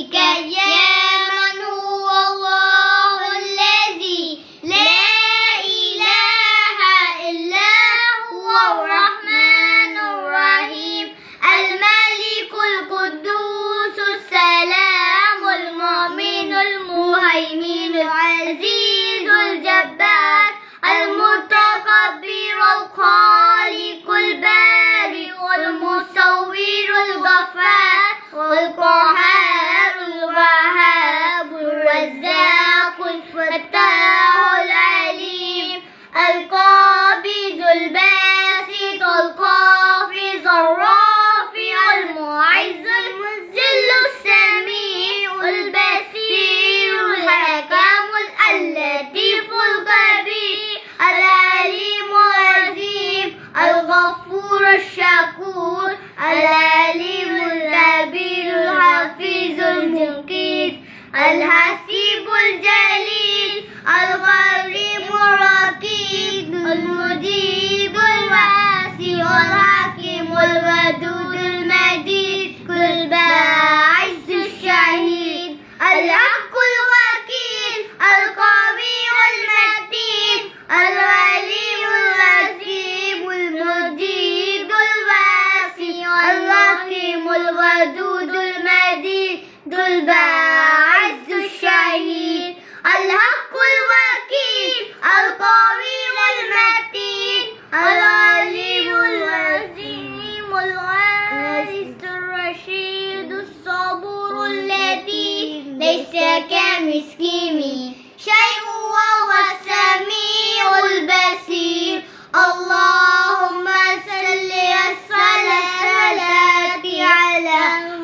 ذلك يا من هو الله الذي لا إله إلا هو الرحمن الرحيم الملك القدوس السلام المؤمن المهيمن العزيز الجبار المتكبر الخالق البارئ المصور الغفار والقهار الوهاب الرزاق الفتاح العليم القابض الباسط القافض الرافع المعز المذل السميع البصير الحكم اللطيف الخبير العليم العظيم الغفور الشكور العليم الخبير الحفيظ المقيت الحسيب الجليل الغريب الرقيب المجيب الواسع الحكيم الودود المجيد الباعث الشهيد الحق الوكيل القوي المتين العليم الحكيم المجيد الواسع الحكيم الودود المجيد الباعث الشهيد الحق الوكيل القوي المتين العليم الحكيم الوارث الرشيد الصبور اللطيف ليس كمثله شيء وهو السميع البصير اللهم صل الصلاة على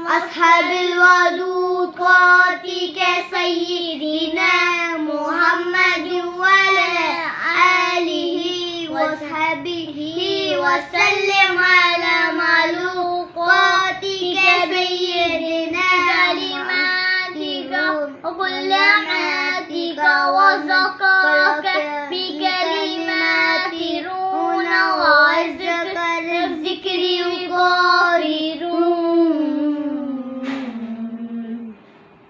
أصحاب الودود قاتك سيدنا محمد وعلى آله وصحبه وسلم على مخلوقاتك سيدنا كلماتك وكل